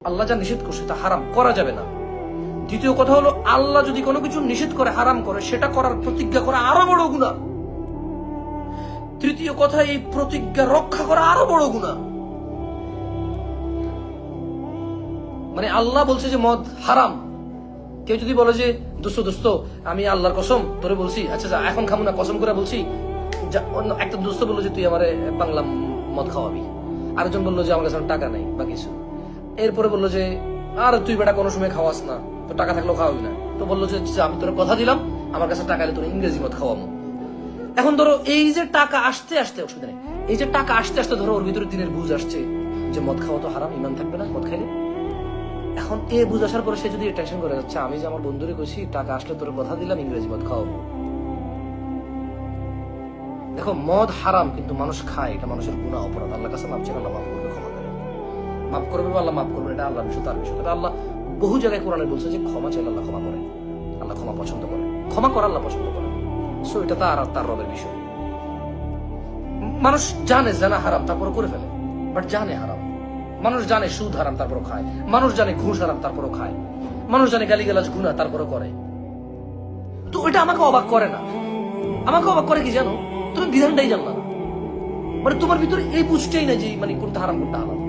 আল্লাহ যা নিষেধ করছে তা হারাম, করা যাবে না। দ্বিতীয় কথা হলো, আল্লাহ যদি কোনো কিছু নিষেধ করে, হারাম করে, সেটা করার প্রতিজ্ঞা করা আরো বড় গুনাহ। তৃতীয় কথা, এই প্রতিজ্ঞা রক্ষা করা আরো বড় গুনাহ। মানে আল্লাহ বলছে যে মদ হারাম, কেউ যদি বলে যে দোস্ত আমি আল্লাহর কসম তোরে বলছি, আচ্ছা যা এখন খাবো না, কসম করে বলছি, একটা দোস্ত বললো যে তুই আমারে বাংলা মদ খাওয়াবি, আরেকজন বললো যে আমার কাছে টাকা নাই বা কিছু, এরপরে বললো যে আর তুই বেটা কোনো সময় খাওয়াস না, তো টাকা থাকলেও খাওয়াবি না, তো বললো যে আমি তোর কথা দিলাম আমার কাছে টাকা এলে তোর ইংরেজি মদ খাওয়াবো। এখন ধরো এই যে টাকা আসতে আসতে, অসুবিধা নেই, এই যে টাকা আসতে আসতে ধরো ওর ভিতরে দিনের বুঝ আসছে যে মদ খাওয়া তো হারাম, ইমান থাকবে না মদ খাইলে। এখন এ বুঝ আসার পরে সে যদি টেনশন করে যাচ্ছে, আমি যে আমার বন্ধুরে কইছি টাকা আসলে তোর কথা দিলাম ইংরেজি মদ খাওয়াবো। দেখো মদ হারাম কিন্তু মানুষ খায়, এটা মানুষের গুনাহ, অপরাধ। আল্লাহর কাছে মাপ চাইলে আল্লাহ মাফ করবে, ক্ষমা করে মাফ করবে, আল্লাহ মাফ করবে, এটা আল্লাহর বিষয়, তার বিষয়। তবে আল্লাহ বহু জায়গায় কোরআনে বলছে যে ক্ষমা চাইলে আল্লাহ ক্ষমা করে, আল্লাহ ক্ষমা পছন্দ করে, ক্ষমা করা আল্লাহ পছন্দ করে। সো এটা তার রবের বিষয়। মানুষ জানে জানা হারাম তারপর করে ফেলে, বাট জানে হারাম। মানুষ জানে সুদ হারাম তারপরও খায়, মানুষ জানে ঘুষ হারাম তারপরও খায়, মানুষ জানে গালিগালাজ গুনাহ তারপরও করে। তো এটা আমাকে অবাক করে না। আমাকে অবাক করে কি জানো, তুমি বিধানটাই জানলা না, মানে তোমার ভিতরে এই বুঝটাই না যে মানে কোনটা হারাম কোনটা হালাল।